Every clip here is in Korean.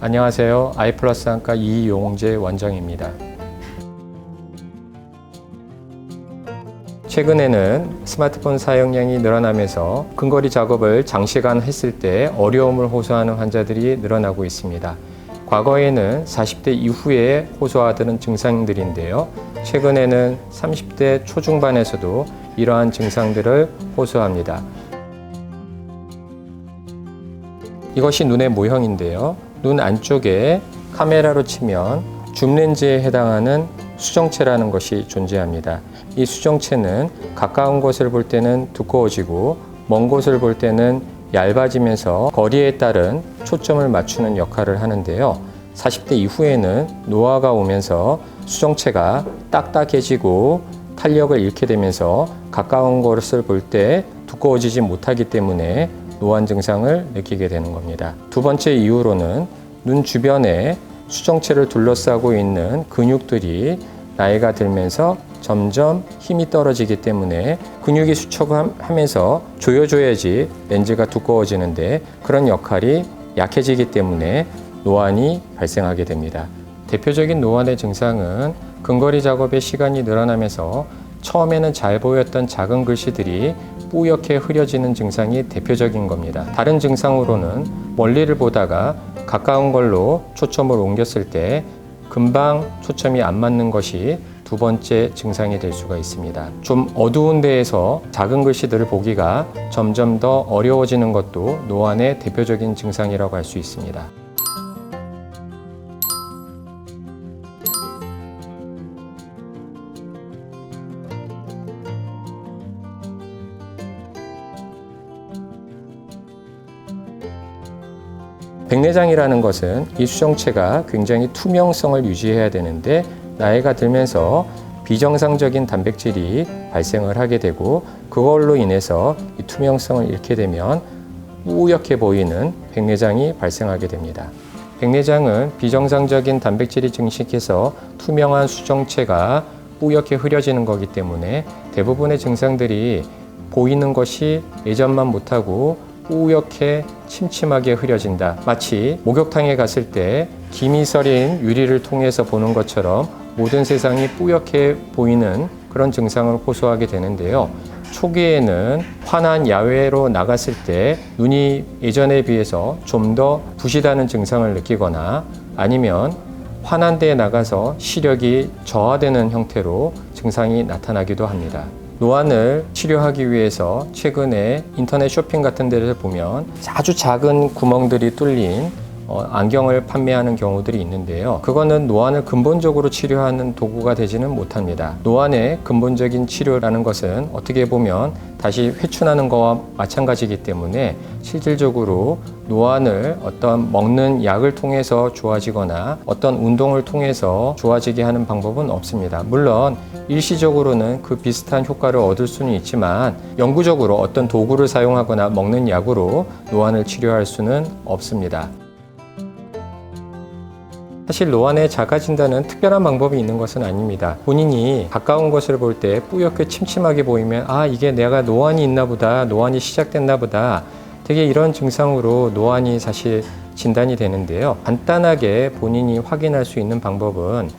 안녕하세요. 아이플러스 안과 이용재 원장입니다. 최근에는 스마트폰 사용량이 늘어나면서 근거리 작업을 장시간 했을 때 어려움을 호소하는 환자들이 늘어나고 있습니다. 과거에는 40대 이후에 호소하던 증상들인데요. 최근에는 30대 초중반에서도 이러한 증상들을 호소합니다. 이것이 눈의 모형인데요. 눈 안쪽에 카메라로 치면 줌렌즈에 해당하는 수정체라는 것이 존재합니다. 이 수정체는 가까운 곳을 볼 때는 두꺼워지고 먼 곳을 볼 때는 얇아지면서 거리에 따른 초점을 맞추는 역할을 하는데요. 40대 이후에는 노화가 오면서 수정체가 딱딱해지고 탄력을 잃게 되면서 가까운 곳을 볼 때 두꺼워지지 못하기 때문에 노안 증상을 느끼게 되는 겁니다. 두 번째 이유로는 눈 주변에 수정체를 둘러싸고 있는 근육들이 나이가 들면서 점점 힘이 떨어지기 때문에 근육이 수축하면서 조여줘야지 렌즈가 두꺼워지는데 그런 역할이 약해지기 때문에 노안이 발생하게 됩니다. 대표적인 노안의 증상은 근거리 작업의 시간이 늘어나면서 처음에는 잘 보였던 작은 글씨들이 뿌옇게 흐려지는 증상이 대표적인 겁니다. 다른 증상으로는 멀리를 보다가 가까운 걸로 초점을 옮겼을 때 금방 초점이 안 맞는 것이 두 번째 증상이 될 수가 있습니다. 좀 어두운 데에서 작은 글씨들을 보기가 점점 더 어려워지는 것도 노안의 대표적인 증상이라고 할 수 있습니다. 백내장이라는 것은 이 수정체가 굉장히 투명성을 유지해야 되는데 나이가 들면서 비정상적인 단백질이 발생을 하게 되고 그걸로 인해서 이 투명성을 잃게 되면 뿌옇게 보이는 백내장이 발생하게 됩니다. 백내장은 비정상적인 단백질이 증식해서 투명한 수정체가 뿌옇게 흐려지는 거기 때문에 대부분의 증상들이 보이는 것이 예전만 못하고 뿌옇게 침침하게 흐려진다. 마치 목욕탕에 갔을 때 김이 서린 유리를 통해서 보는 것처럼 모든 세상이 뿌옇게 보이는 그런 증상을 호소하게 되는데요. 초기에는 환한 야외로 나갔을 때 눈이 예전에 비해서 좀 더 부시다는 증상을 느끼거나 아니면 환한 데에 나가서 시력이 저하되는 형태로 증상이 나타나기도 합니다. 노안을 치료하기 위해서 최근에 인터넷 쇼핑 같은 데를 보면 아주 작은 구멍들이 뚫린 안경을 판매하는 경우들이 있는데요. 그거는 노안을 근본적으로 치료하는 도구가 되지는 못합니다. 노안의 근본적인 치료라는 것은 어떻게 보면 다시 회춘하는 것과 마찬가지이기 때문에 실질적으로 노안을 어떤 먹는 약을 통해서 좋아지거나 어떤 운동을 통해서 좋아지게 하는 방법은 없습니다. 물론 일시적으로는 그 비슷한 효과를 얻을 수는 있지만 영구적으로 어떤 도구를 사용하거나 먹는 약으로 노안을 치료할 수는 없습니다. 사실 노안의 자가 진단은 특별한 방법이 있는 것은 아닙니다. 본인이 가까운 것을 볼 때 뿌옇게 침침하게 보이면 이게 내가 노안이 있나 보다, 노안이 시작됐나 보다, 되게 이런 증상으로 노안이 사실 진단이 되는데요. 간단하게 본인이 확인할 수 있는 방법은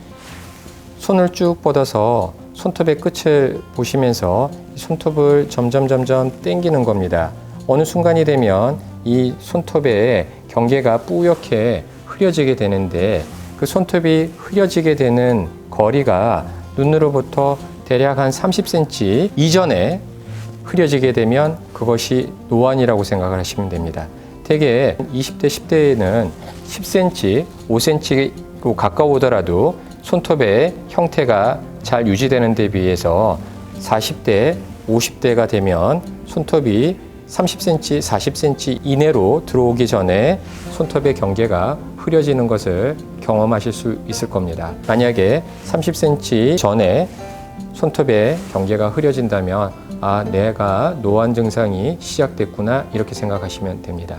손을 쭉 뻗어서 손톱의 끝을 보시면서 손톱을 점점 당기는 겁니다. 어느 순간이 되면 이 손톱의 경계가 뿌옇게 흐려지게 되는데 그 손톱이 흐려지게 되는 거리가 눈으로부터 대략 한 30cm 이전에 흐려지게 되면 그것이 노안이라고 생각을 하시면 됩니다. 대개 20대, 10대에는 10cm, 5cm로 가까우더라도 손톱의 형태가 잘 유지되는 데 비해서 40대, 50대가 되면 손톱이 30cm, 40cm 이내로 들어오기 전에 손톱의 경계가 흐려지는 것을 경험하실 수 있을 겁니다. 만약에 30cm 전에 손톱의 경계가 흐려진다면 내가 노안 증상이 시작됐구나 이렇게 생각하시면 됩니다.